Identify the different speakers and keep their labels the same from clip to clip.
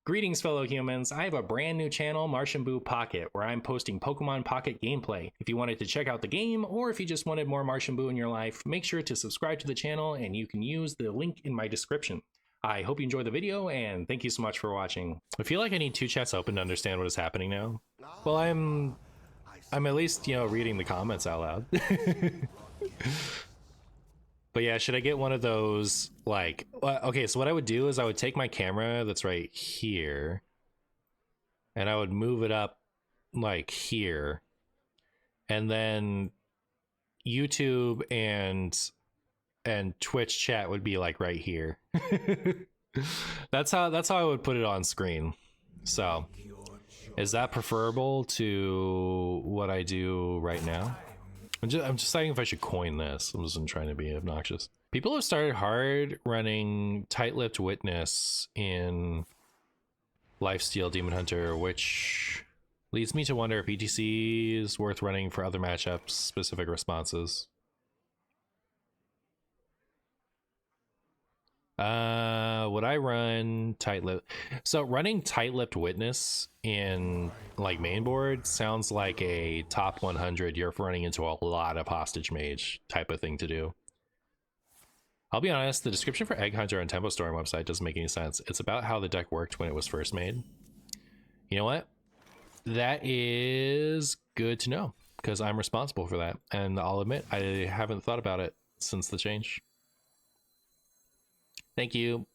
Speaker 1: Greetings, fellow humans. I have a brand new channel, MartianBuu Pocket, where I'm posting Pokemon Pocket gameplay. If you wanted to check out the game, or if you just wanted more MartianBuu in your life, make sure to subscribe to the channel, and you can use the link in my description. I hope you enjoyed the video, and thank you so much for watching. I feel like I need two chats open to understand what is happening now. Well, I'm at least, reading the comments out loud. But yeah, should I get one of those, like, okay, so what I would do is I would take my camera that's right here, and I would move it up, like, here, and then YouTube and Twitch chat would be, like, right here. That's how I would put it on screen. So, is that preferable to what I do right now? I'm just deciding if I should coin this. I wasn't trying to be obnoxious. People have started hard running Tight-Lipped Witness in Lifesteal Demon Hunter, which leads me to wonder if ETC is worth running for other matchups, specific responses. Would I run Tight-Lipped? So running Tight-Lipped Witness in like main board sounds like a top 100 you're running into a lot of hostage mage type of thing to do. I'll be honest, the description for Egg Hunter on Tempo Storm website doesn't make any sense. It's about how the deck worked when it was first made. You know what? That is good to know, because I'm responsible for that, and I'll admit I haven't thought about it since the change. Thank you.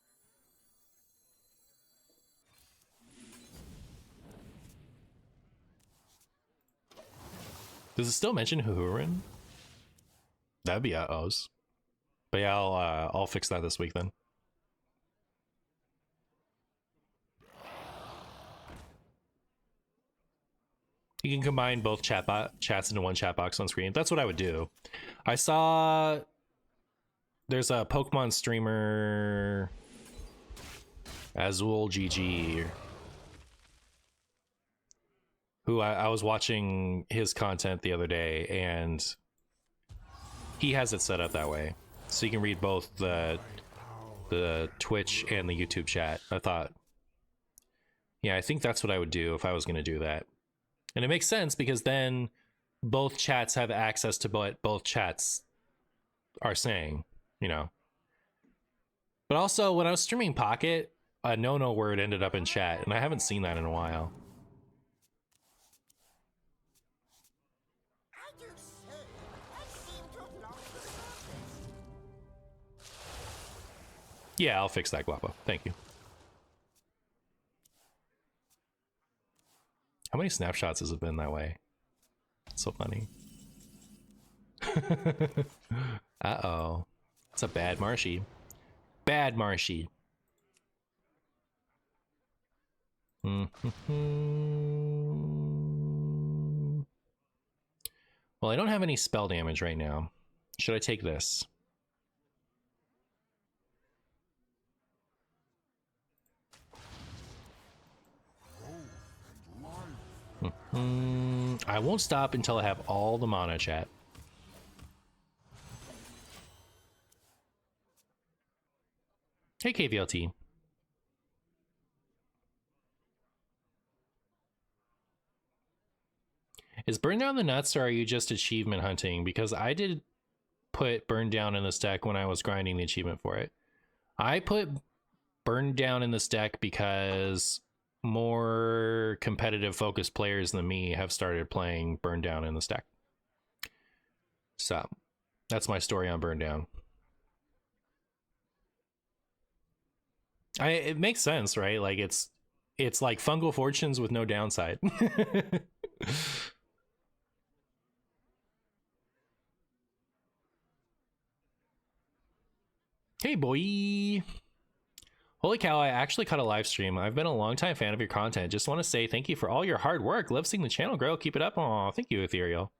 Speaker 1: Does it still mention Huhurin? That'd be O's. But yeah, I'll fix that this week then. You can combine both chats into one chat box on screen. That's what I would do. I saw there's a Pokemon streamer, Azul GG, who I was watching his content the other day, and he has it set up that way, so you can read both the Twitch and the YouTube chat. I thought, yeah, I think that's what I would do if I was going to do that. And it makes sense, because then both chats have access to what both chats are saying, But also, when I was streaming Pocket, a no word ended up in chat, and I haven't seen that in a while. Yeah, I'll fix that, Guapo. Thank you. How many snapshots has it been that way? It's so funny. Uh-oh. It's a bad Marshy. Bad Marshy. Well, I don't have any spell damage right now. Should I take this? I won't stop until I have all the mana, chat. Hey, KVLT. Is Burn Down the Nuts, or are you just achievement hunting? Because I did put Burn Down in this deck when I was grinding the achievement for it. I put Burn Down in this deck because more competitive focused players than me have started playing Burn Down in this deck. So that's my story on Burn Down. It makes sense, right? Like it's like Fungal Fortunes with no downside. Hey boy. Holy cow, I actually caught a live stream. I've been a longtime fan of your content. Just want to say thank you for all your hard work. Love seeing the channel grow. Keep it up. Aw, thank you, Ethereal.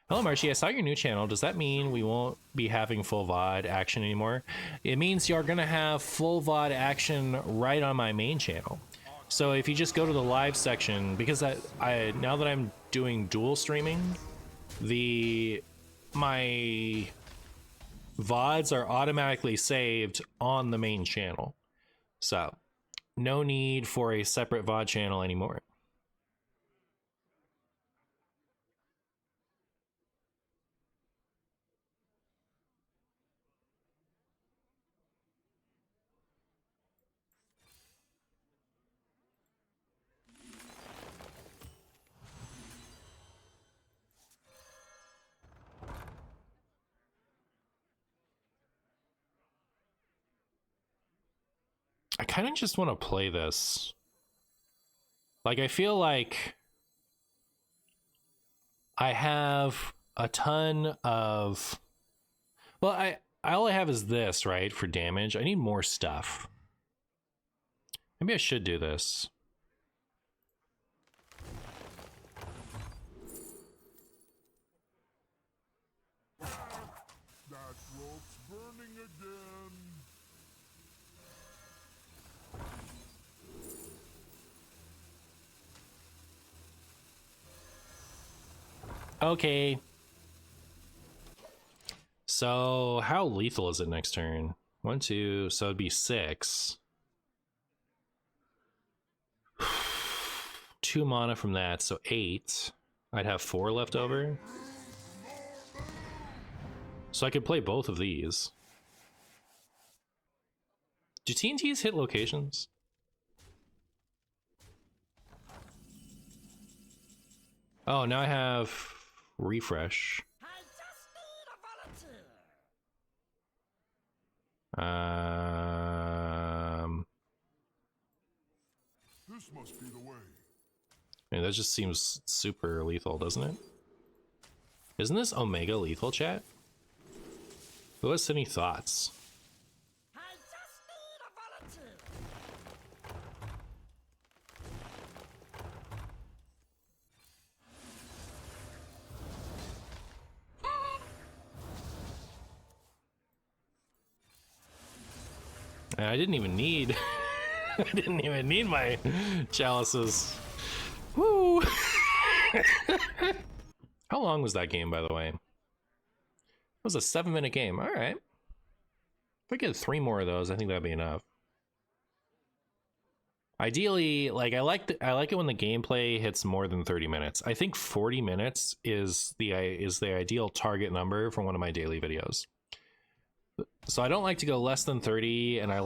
Speaker 1: Hello, Marshy. I saw your new channel. Does that mean we won't be having full VOD action anymore? It means you're going to have full VOD action right on my main channel. So if you just go to the live section, because I now that I'm doing dual streaming, my VODs are automatically saved on the main channel. So no need for a separate VOD channel anymore. I kind of just want to play this. Like, I feel like I have a ton of... Well, all I have is this, right, for damage. I need more stuff. Maybe I should do this.
Speaker 2: That rope's burning again.
Speaker 1: Okay. So how lethal is it next turn? 1, 2, so it'd be 6. 2 mana from that, so 8. I'd have 4 left over. So I could play both of these. Do TNTs hit locations? Oh, now I have refresh.
Speaker 3: I just need a volunteer.
Speaker 2: This must be the way.
Speaker 1: I mean, that just seems super lethal, doesn't it? Isn't this Omega lethal, chat? Who has any thoughts?
Speaker 3: I just need a volunteer.
Speaker 1: I didn't even need... I didn't even need my chalices. Woo! How long was that game, by the way? It was a 7-minute game. All right. If I get 3 more of those, I think that'd be enough. Ideally, like I like it when the gameplay hits more than 30 minutes. I think 40 minutes is the ideal target number for one of my daily videos. So I don't like to go less than 30, and I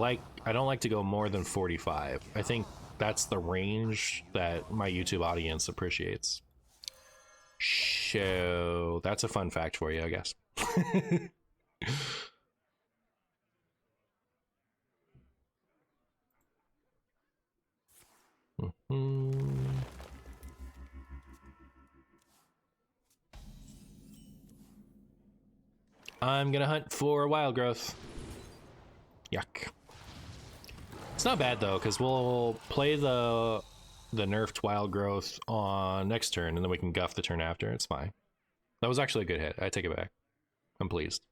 Speaker 1: don't like to go more than 45. I think that's the range that my YouTube audience appreciates. So that's a fun fact for you, I guess. I'm gonna hunt for wild growth. Yuck. It's not bad though, because we'll play the nerfed wild growth on next turn, and then we can guff the turn after. It's fine. That was actually a good hit. I take it back. I'm pleased.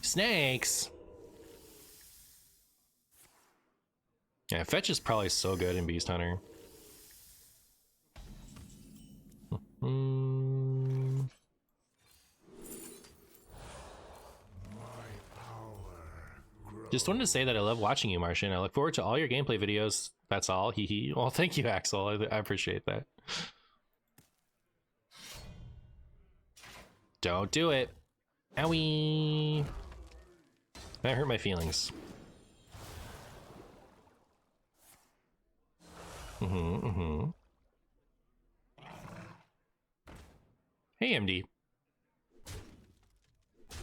Speaker 1: Snakes! Yeah, fetch is probably so good in Beast Hunter. Just wanted to say that I love watching you, Martian. I look forward to all your gameplay videos. That's all. Hee hee. Well, thank you, Axel. I appreciate that. Don't do it. Owie. That hurt my feelings. Hey, MD.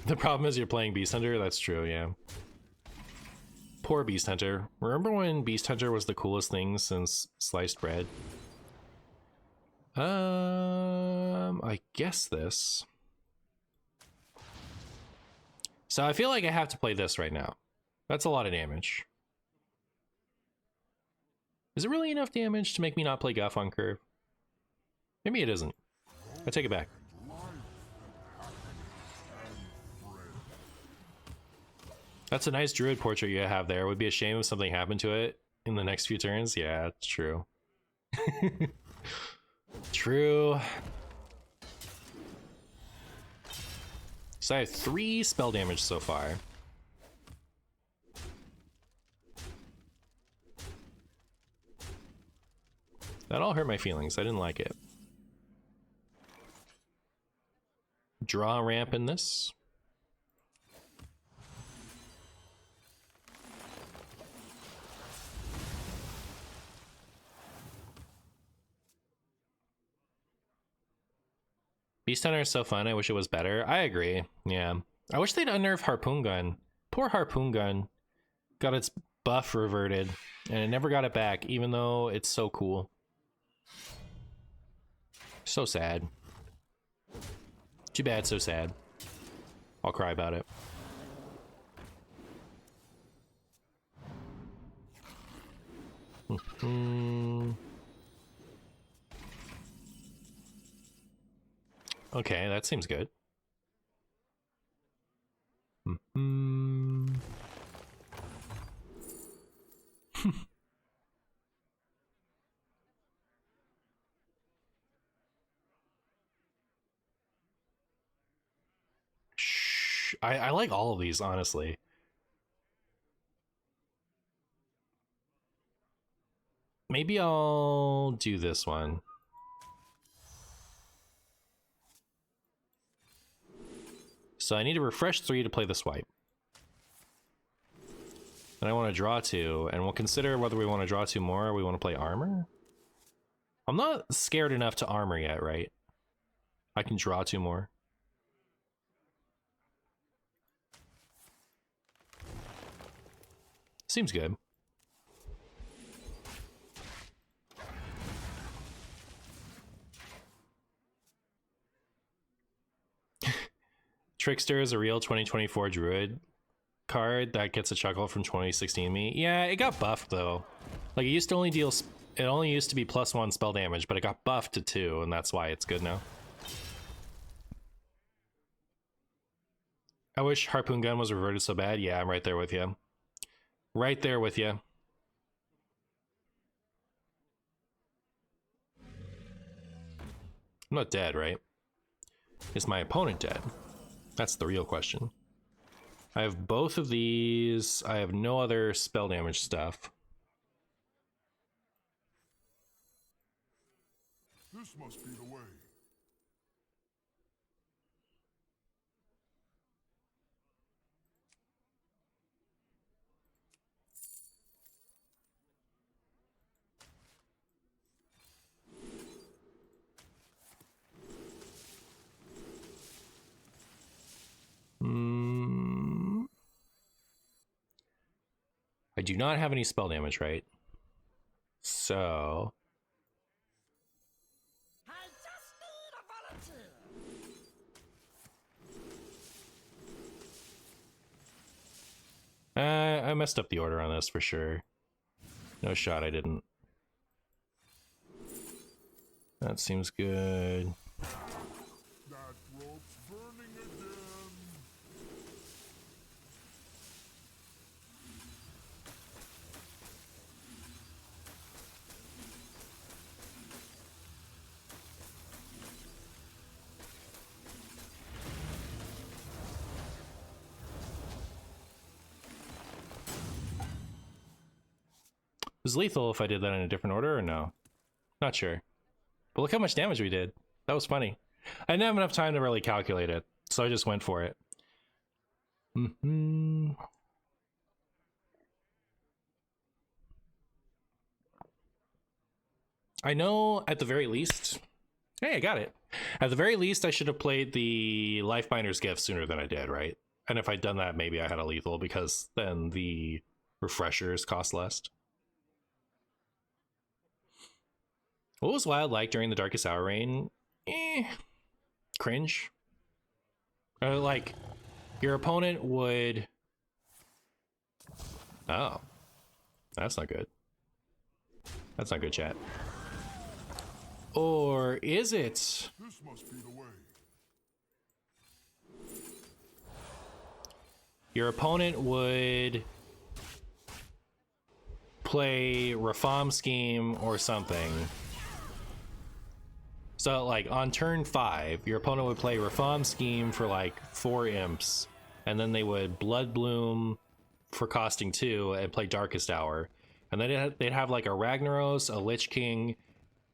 Speaker 1: The problem is you're playing Beast Hunter. That's true, yeah. Poor Beast Hunter. Remember when Beast Hunter was the coolest thing since sliced bread? I guess this. So I feel like I have to play this right now. That's a lot of damage. Is it really enough damage to make me not play Guff on curve? Maybe it isn't. I take it back. That's a nice druid portrait you have there. It would be a shame if something happened to it in the next few turns. Yeah, it's true. True. So I have 3 spell damage so far. That all hurt my feelings. I didn't like it. Draw ramp in this. Beast Hunter is so fun. I wish it was better. I agree. Yeah. I wish they'd unnerf Harpoon Gun. Poor Harpoon Gun got its buff reverted and it never got it back, even though it's so cool. So sad. Too bad, so sad. I'll cry about it. Okay, that seems good. I like all of these, honestly. Maybe I'll do this one. So I need to refresh 3 to play the swipe. And I want to draw 2, and we'll consider whether we want to draw 2 more or we want to play armor. I'm not scared enough to armor yet, right? I can draw 2 more. Seems good. Trickster is a real 2024 Druid card that gets a chuckle from 2016 me. Yeah, it got buffed though. Like it used to only deal, it only used to be +1 spell damage, but it got buffed to 2, and that's why it's good now. I wish Harpoon Gun was reverted so bad. Yeah, I'm right there with you. Right there with you. I'm not dead, right? Is my opponent dead? That's the real question. I have both of these. I have no other spell damage stuff.
Speaker 2: This must be the way.
Speaker 1: I do not have any spell damage, right? So
Speaker 3: I just need a volunteer.
Speaker 1: I messed up the order on this for sure. No shot, I didn't. That seems good.
Speaker 2: That rope's burning again.
Speaker 1: Was lethal if I did that in a different order or no? Not sure. But look how much damage we did. That was funny. I didn't have enough time to really calculate it, so I just went for it. I know at the very least... Hey, I got it. At the very least, I should have played the Lifebinder's Gift sooner than I did, right? And if I'd done that, maybe I had a lethal, because then the refreshers cost less. What was Wild like during the Darkest Hour reign? Cringe. Like, your opponent would... Oh. That's not good. That's not good, chat. Or is it?
Speaker 2: This must be the way.
Speaker 1: Your opponent would play Reform Scheme or something. So, like, on turn 5, your opponent would play Reform Scheme for, like, 4 imps, and then they would Blood Bloom for costing 2 and play Darkest Hour. And then they'd have, like, a Ragnaros, a Lich King,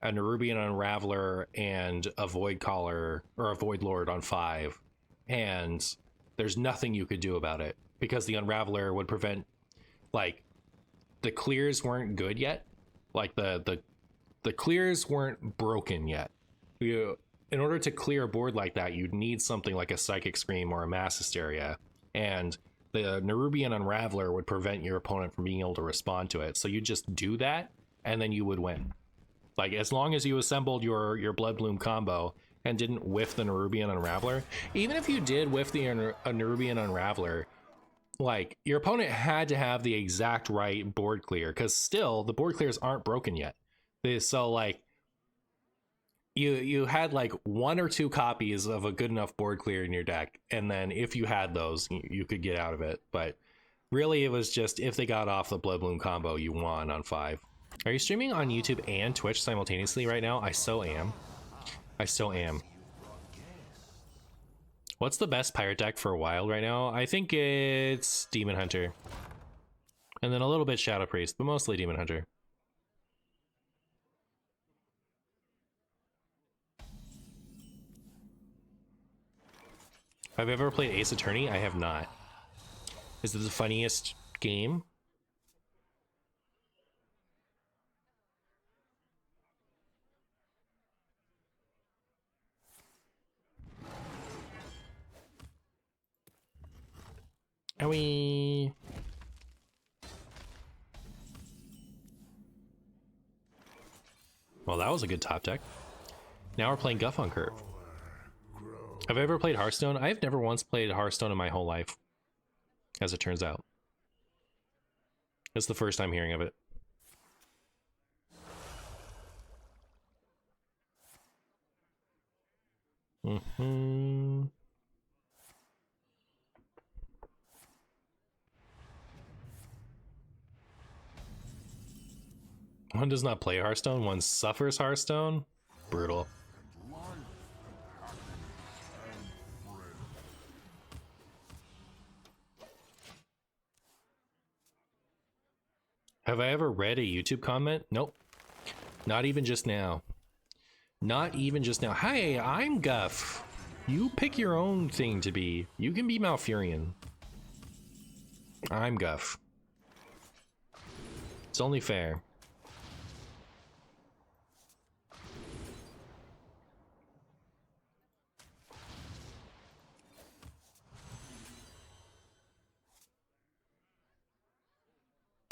Speaker 1: a Nerubian Unraveler and a Void Caller or a Void Lord on 5, and there's nothing you could do about it because the Unraveler would prevent, like, the clears weren't good yet, like the clears weren't broken yet. In order to clear a board like that, you'd need something like a Psychic Scream or a Mass Hysteria, and the Nerubian Unraveler would prevent your opponent from being able to respond to it. So you just do that, and then you would win. Like, as long as you assembled your Blood Bloom combo and didn't whiff the Nerubian Unraveler, even if you did whiff the Nerubian Unraveler, like, your opponent had to have the exact right board clear, because still the board clears aren't broken yet. So like, you had like 1 or 2 copies of a good enough board clear in your deck, and then if you had those, you could get out of it. But really, it was just if they got off the Blood Bloom combo, you won on 5. Are you streaming on YouTube and Twitch simultaneously right now? I so am. I so am. What's the best pirate deck for Wild right now? I think it's Demon Hunter, and then a little bit Shadow Priest, but mostly Demon Hunter. Have you ever played Ace Attorney? I have not. Is it the funniest game? Owie. Well, that was a good top deck. Now we're playing Guff on Curve. Have I ever played Hearthstone? I've never once played Hearthstone in my whole life, as it turns out. It's the first time hearing of it. One does not play Hearthstone, one suffers Hearthstone? Brutal. Have I ever read a YouTube comment? Nope. Not even just now. Not even just now. Hi, I'm Guff. You pick your own thing to be. You can be Malfurion. I'm Guff. It's only fair.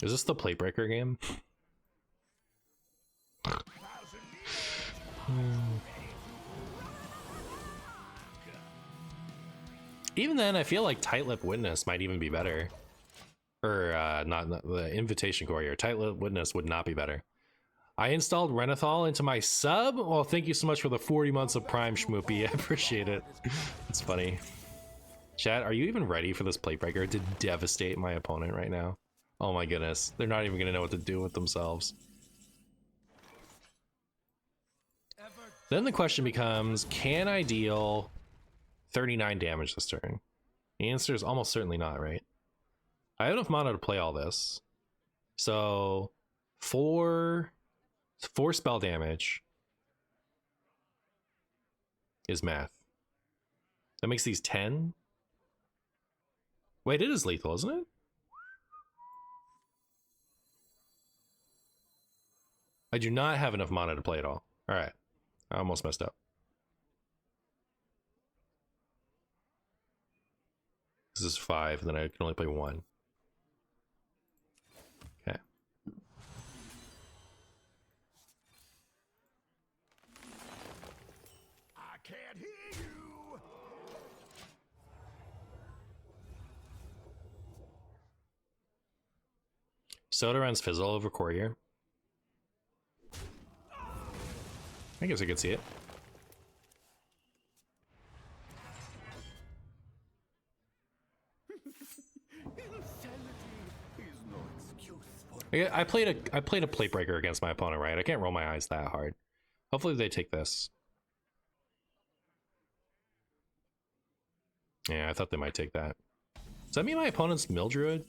Speaker 1: Is this the Plate Breaker game? Even then, I feel like Tight Lip Witness might even be better. Or, not the Invitation Courier. Tight Lip Witness would not be better. I installed Renathal into my sub? Well, thank you so much for the 40 months of Prime, Schmoopy. I appreciate it. It's funny. Chat, are you even ready for this Plate Breaker to devastate my opponent right now? Oh my goodness. They're not even going to know what to do with themselves. Then the question becomes, can I deal 39 damage this turn? The answer is almost certainly not, right? I have enough mana to play all this. So, 4 spell damage is math. That makes these 10. Wait, it is lethal, isn't it? I do not have enough mana to play it all. All right. I almost messed up. This is 5, and then I can only play 1. Okay.
Speaker 2: I can't hear you.
Speaker 1: Soda runs Fizzle over Courier. I guess I could see it. I played a Plate Breaker against my opponent, right? I can't roll my eyes that hard. Hopefully they take this. Yeah, I thought they might take that. Does that mean my opponent's Mill Druid?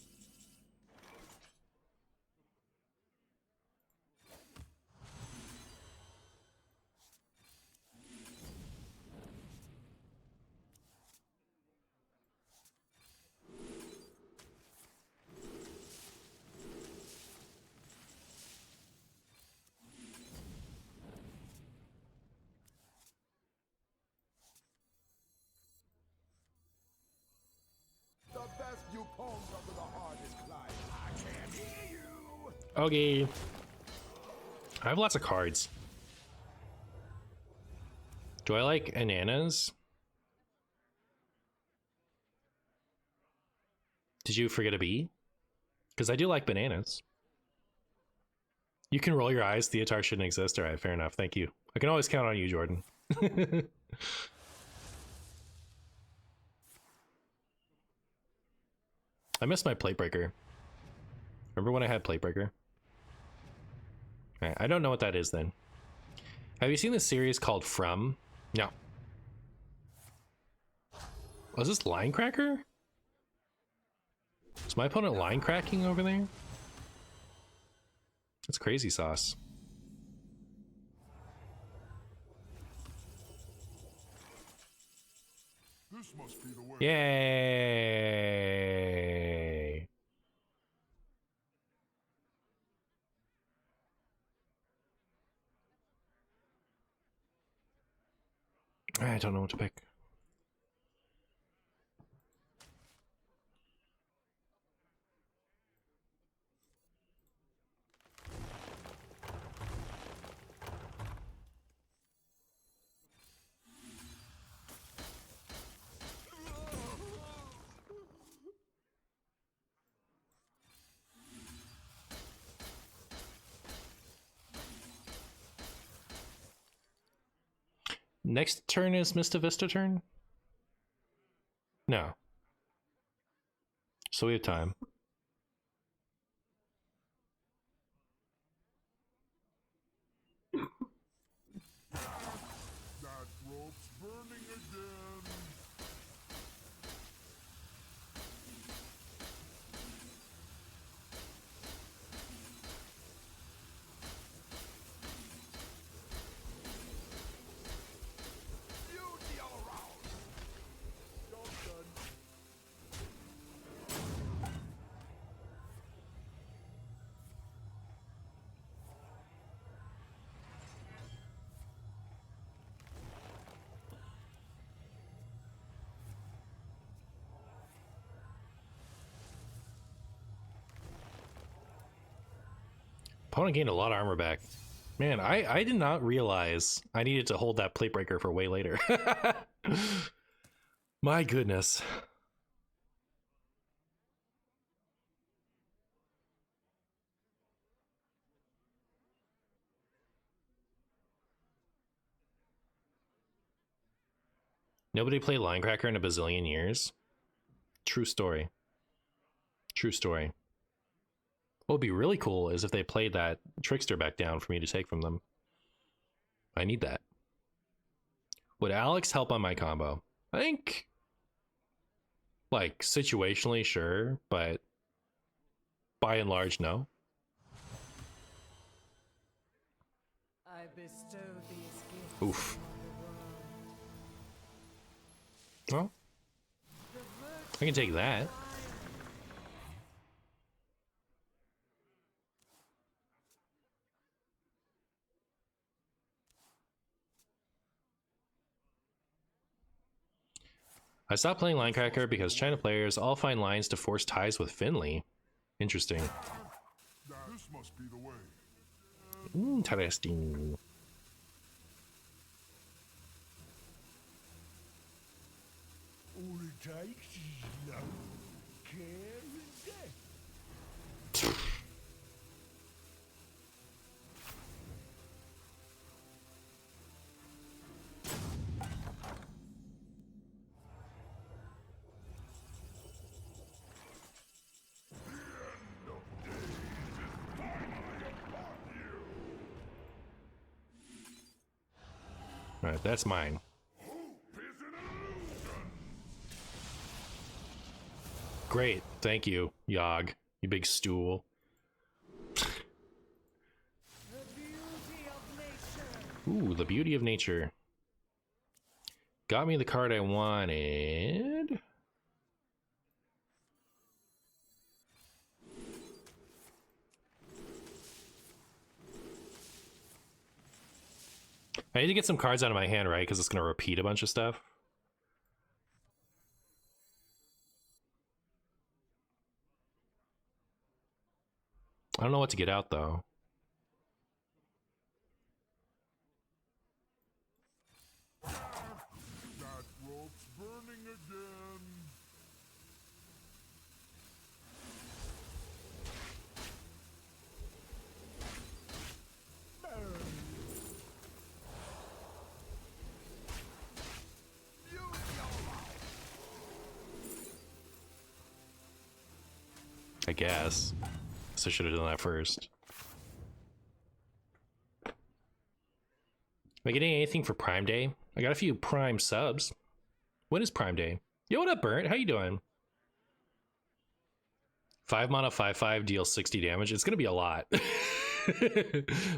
Speaker 1: Okay. I have lots of cards. Do I like bananas? Did you forget a B? Because I do like bananas. You can roll your eyes. Theatar shouldn't exist. All right, fair enough. Thank you. I can always count on you, Jordan. I missed my plate breaker. Remember when I had plate breaker? Right, I don't know what that is then. Have you seen this series called From? No. Was this line cracker? Is my opponent line cracking over there? That's crazy sauce.
Speaker 2: This must be the way.
Speaker 1: Yay! I don't know what to pick. Next turn is Mista Vista turn? No. So we have time.
Speaker 2: That rope's burning again. Beauty all around. Job done.
Speaker 1: Opponent gained a lot of armor back. Man, I did not realize I needed to hold that plate breaker for way later. My goodness. Nobody played Linecracker in a bazillion years. True story. True story. What would be really cool is if they played that Trickster back down for me to take from them. I need that. Would Alex help on my combo? I think, like, situationally, sure, but by and large, no.
Speaker 3: I bestow these gifts
Speaker 1: Oof.
Speaker 3: on
Speaker 1: Well, I can take that. I stopped playing Linecracker because China players all find lines to force ties with Finley. Interesting.
Speaker 2: This must be the way.
Speaker 1: Interesting.
Speaker 2: All it takes is love, care, and death.
Speaker 1: Alright, that's mine. Great, thank you, Yogg, you big stool.
Speaker 3: the beauty of nature.
Speaker 1: Ooh, the beauty of nature. Got me the card I wanted. I need to get some cards out of my hand, right? Because it's going to repeat a bunch of stuff. I don't know what to get out though.
Speaker 2: That rope's burning again.
Speaker 1: I guess. So I should have done that first. Am I getting anything for Prime Day? I got a few Prime subs. When is Prime Day? Yo, what up, Burnt? How you doing? 5 mana, 5/5 deals 60 damage. It's gonna be a lot.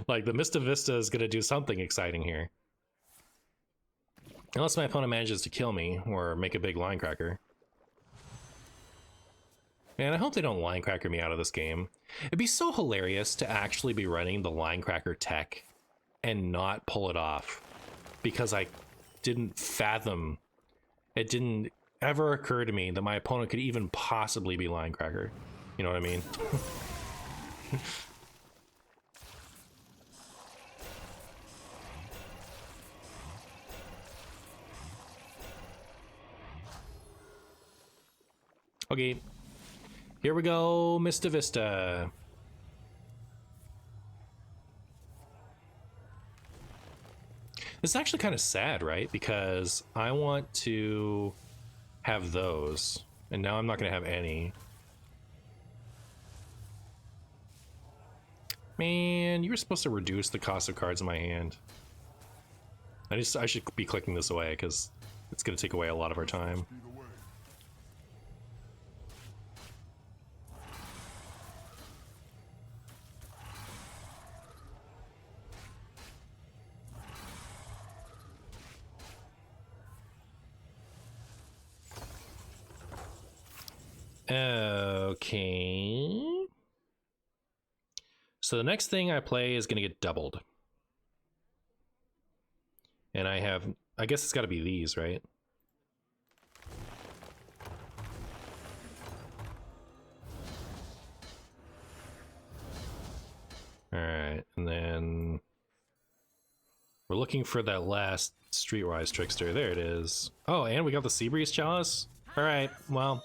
Speaker 1: Like the Mista Vista is gonna do something exciting here. Unless my opponent manages to kill me or make a big line cracker. And I hope they don't line cracker me out of this game. It'd be so hilarious to actually be running the line cracker tech and not pull it off because I didn't fathom, it didn't ever occur to me that my opponent could even possibly be line cracker. You know what I mean? Okay. Here we go, Mista Vista. It's actually kind of sad, right? Because I want to have those, and now I'm not going to have any. Man, you were supposed to reduce the cost of cards in my hand. I should be clicking this away because it's going to take away a lot of our time.
Speaker 2: Be the way.
Speaker 1: Okay. So the next thing I play is going to get doubled. And I guess it's got to be these, right? All right, and then we're looking for that last Streetwise Trickster. There it is. Oh, and we got the Seabreeze Chalice. All right, well,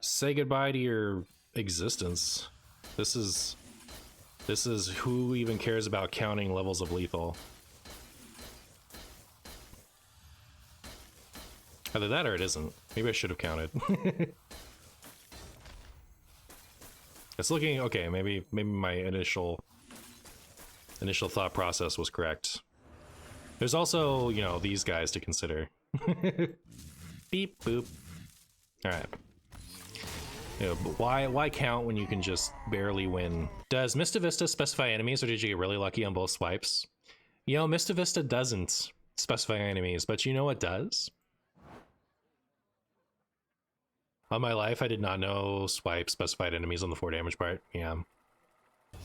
Speaker 1: say goodbye to your existence. This is who even cares about counting levels of lethal. Either that or it isn't. Maybe I should have counted. It's looking okay. Maybe my initial thought process was correct. There's also, you know, these guys to consider. Beep boop. All right. You know, but why count when you can just barely win? Does Mista Vista specify enemies, or did you get really lucky on both swipes? You know, Mista Vista doesn't specify enemies, but you know what does? On my life, I did not know swipe specified enemies on the 4 damage part. Yeah.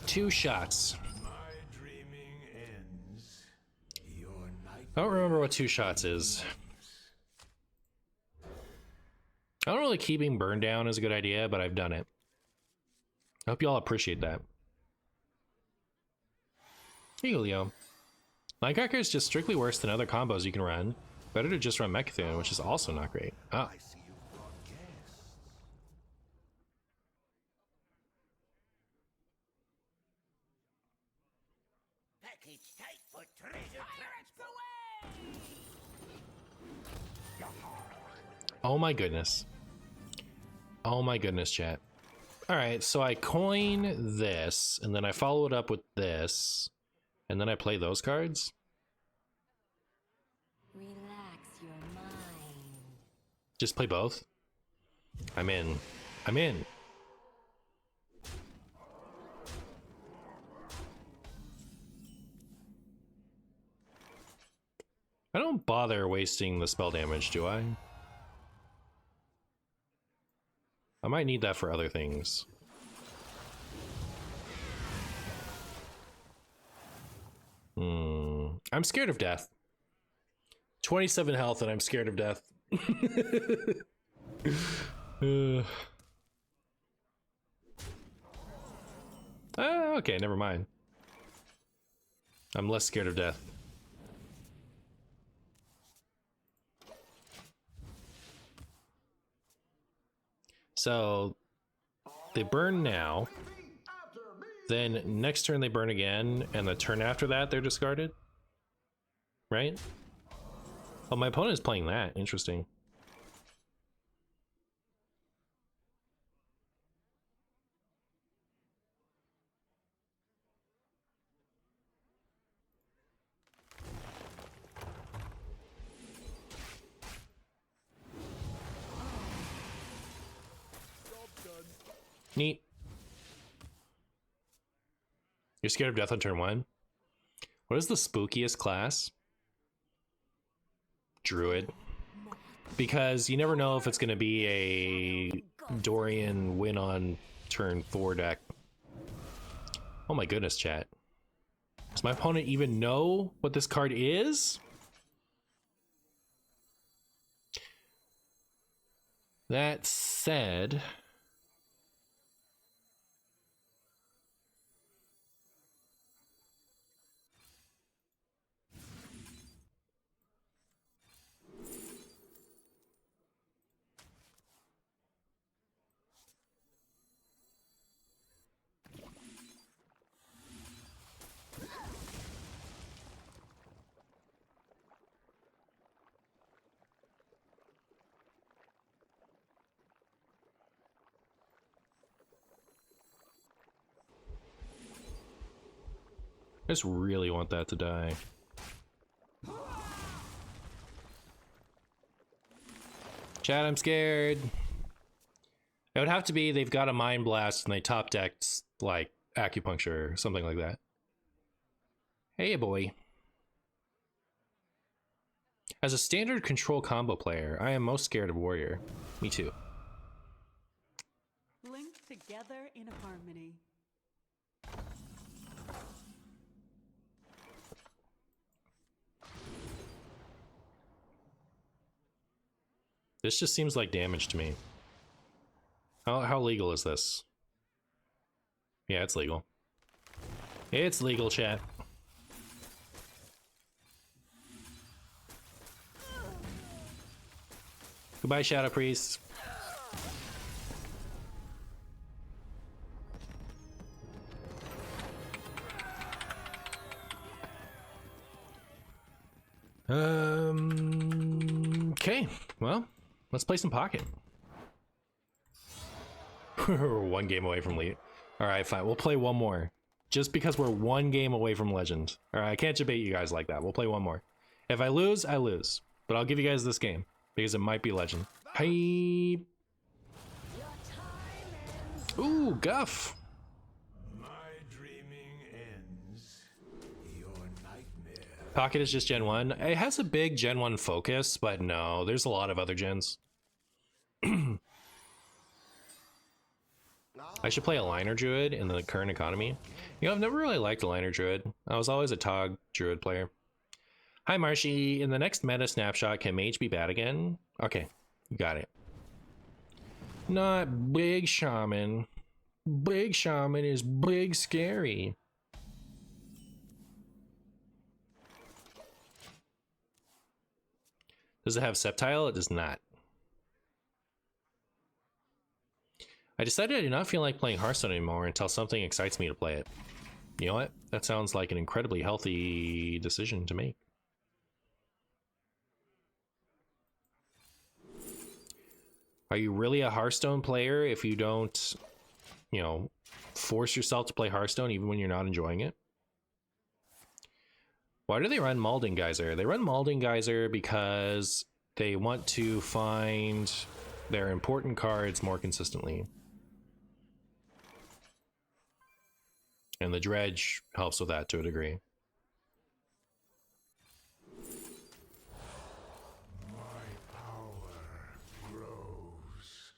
Speaker 1: 2 shots.
Speaker 2: My dreaming ends. Your night.
Speaker 1: I don't remember what 2 shots is. I don't really keeping burn down is a good idea, but I've done it. I hope you all appreciate that. Here you go, Leo. Linecracker is just strictly worse than other combos you can run. Better to just run Mechathune, which is also not great. Oh.
Speaker 2: I see you brought guests.
Speaker 3: Package tight for treasure. Pirates away!
Speaker 1: Oh my goodness. Oh my goodness, chat. Alright, so I coin this, and then I follow it up with this, and then I play those cards?
Speaker 3: Relax your mind.
Speaker 1: Just play both? I'm in. I'm in. I don't bother wasting the spell damage, do I? I might need that for other things. I'm scared of death. 27 health and I'm scared of death. Okay, never mind. I'm less scared of death. So they burn now. Then next turn they burn again, and the turn after that they're discarded. Right? Oh, my opponent is playing that. Interesting. Neat. You're scared of death on turn 1? What is the spookiest class? Druid. Because you never know if it's going to be a Dorian win on turn 4 deck. Oh my goodness, chat. Does my opponent even know what this card is? That said... I just really want that to die. Chat, I'm scared. It would have to be they've got a Mind Blast and they top decked like Acupuncture or something like that. Hey boy. As a standard control combo player, I am most scared of Warrior. Me too.
Speaker 4: Linked together in harmony.
Speaker 1: This just seems like damage to me. How legal is this? Yeah, it's legal. It's legal, chat. Goodbye, Shadow Priest. Okay, well, let's play some Pocket. We're one game away from lead. All right, fine. We'll play one more. Just because we're one game away from Legend. All right, I can't debate you guys like that. We'll play one more. If I lose, I lose. But I'll give you guys this game because it might be Legend. Hey. Ooh, Guff.
Speaker 2: My dreaming ends. Your nightmare.
Speaker 1: Pocket is just Gen 1. It has a big Gen 1 focus, but no, there's a lot of other gens. I should play a Liner Druid in the current economy. You know, I've never really liked a Liner Druid. I was always a Tog Druid player. Hi, Marshy. In the next meta snapshot, can Mage be bad again? Okay, got it. Not Big Shaman. Big Shaman is big scary. Does it have Sceptile? It does not. I decided I did not feel like playing Hearthstone anymore until something excites me to play it. You know what? That sounds like an incredibly healthy decision to make. Are you really a Hearthstone player if you don't, you know, force yourself to play Hearthstone even when you're not enjoying it? Why do they run Malding Geyser? They run Malding Geyser because they want to find their important cards more consistently. And the Dredge helps with that to a degree.
Speaker 2: My power grows.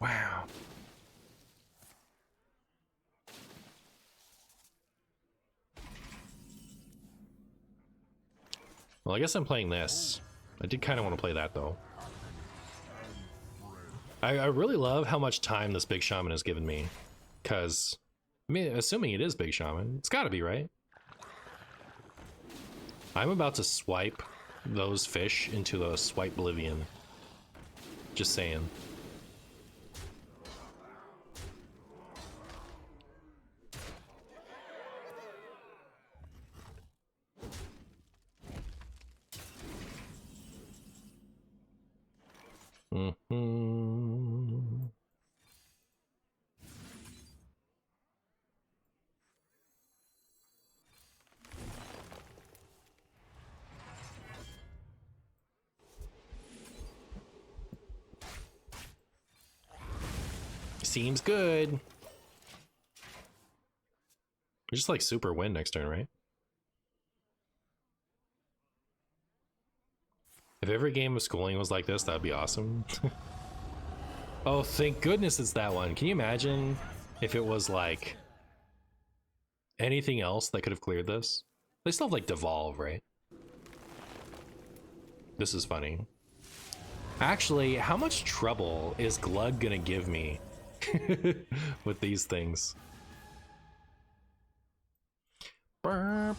Speaker 1: Wow. Well, I guess I'm playing this. I did kind of want to play that though. I really love how much time this Big Shaman has given me. Because, I mean, assuming it is Big Shaman, it's gotta be, right? I'm about to swipe those fish into the swipe oblivion. Just saying. Mm-hmm. Seems good. Just like super win next turn, right? If every game of schooling was like this, that'd be awesome. Oh, thank goodness it's that one. Can you imagine if it was like anything else that could have cleared this? They still have like Devolve, right? This is funny. Actually, how much trouble is Glug gonna give me with these things? Can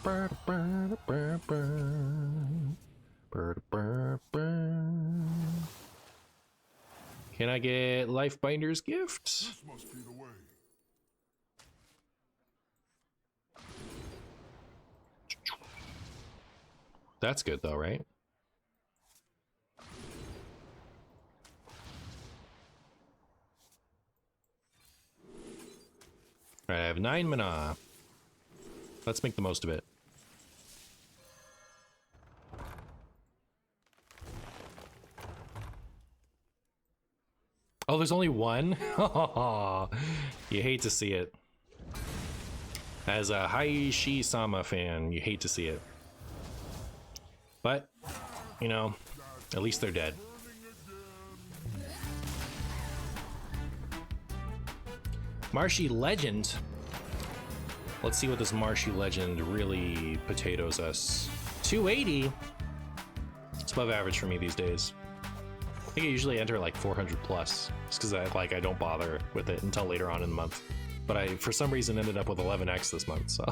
Speaker 1: I get Lifebinder's Gift?
Speaker 2: This must be the way.
Speaker 1: That's good though, right? I have 9 mana. Let's make the most of it. Oh, there's only one? You hate to see it. As a Haishi-sama fan, you hate to see it. But, you know, at least they're dead. Marshy Legend. Let's see what this Marshy Legend really potatoes us. 280. It's above average for me these days. I think I usually enter like 400 plus, just because I don't bother with it until later on in the month. But I, for some reason, ended up with 11x this month, so.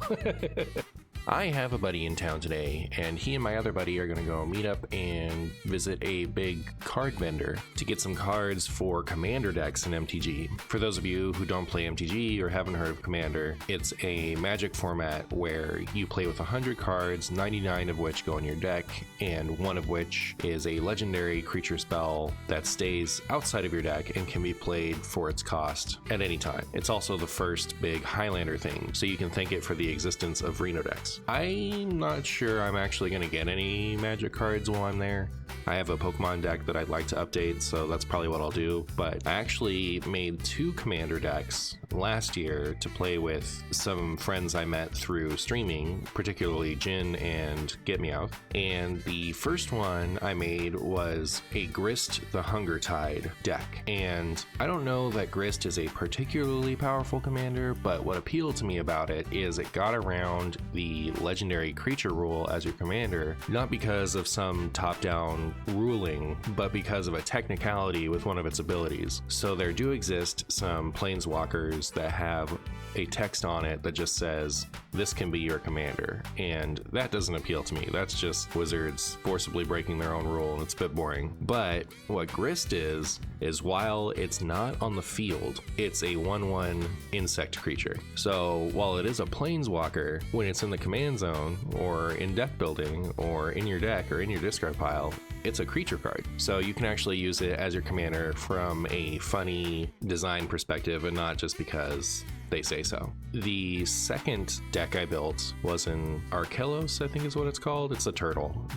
Speaker 1: I have a buddy in town today, and he and my other buddy are going to go meet up and visit a big card vendor to get some cards for Commander decks in MTG. For those of you who don't play MTG or haven't heard of Commander, it's a Magic format where you play with 100 cards, 99 of which go in your deck, and one of which is a legendary creature spell that stays outside of your deck and can be played for its cost at any time. It's also the first big Highlander thing, so you can thank it for the existence of Reno decks. I'm not sure I'm actually going to get any Magic cards while I'm there. I have a Pokemon deck that I'd like to update, so that's probably what I'll do. But I actually made 2 Commander decks last year to play with some friends I met through streaming, particularly Jin and Get Me Out. And the first one I made was a Grist the Hunger Tide deck. And I don't know that Grist is a particularly powerful commander, but what appealed to me about it is it got around the legendary creature rule as your commander, not because of some top-down ruling, but because of a technicality with one of its abilities. So there do exist some planeswalkers that have a text on it that just says, this can be your commander. And that doesn't appeal to me. That's just wizards forcibly breaking their own rule, and it's a bit boring. But what Grist is while it's not on the field, it's a 1/1 insect creature. So while it is a planeswalker, when it's in the command zone, or in deck building, or in your deck, or in your discard pile, it's a creature card. So you can actually use it as your commander from a funny design perspective, and not just because they say so. The second deck I built was an Arkelos, I think is what it's called. It's a turtle.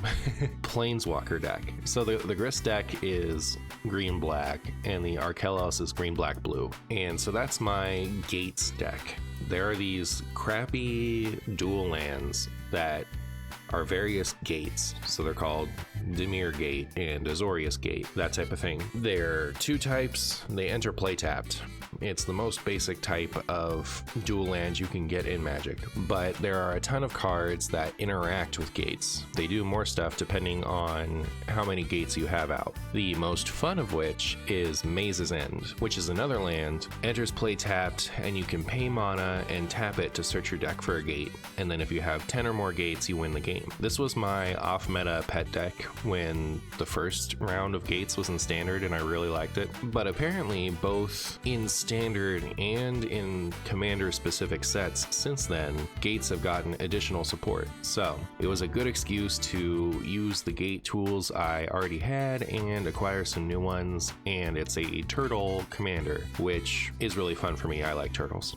Speaker 1: Planeswalker deck. So the Grist deck is green-black, and the Arkelos is green-black-blue. And so that's my Gates deck. There are these crappy dual lands that are various gates. So they're called Dimir Gate and Azorius Gate, that type of thing. They're 2 types, they enter play tapped. It's the most basic type of dual land you can get in Magic, but there are a ton of cards that interact with gates. They do more stuff depending on how many gates you have out. The most fun of which is Maze's End, which is another land, enters play tapped, and you can pay mana and tap it to search your deck for a gate, and then if you have 10 or more gates, you win the game. This was my off-meta pet deck when the first round of gates was in Standard, and I really liked it, but apparently both in Standard and in Commander-specific sets since then, gates have gotten additional support. So it was a good excuse to use the gate tools I already had and acquire some new ones, and it's a turtle commander, which is really fun for me. I like turtles.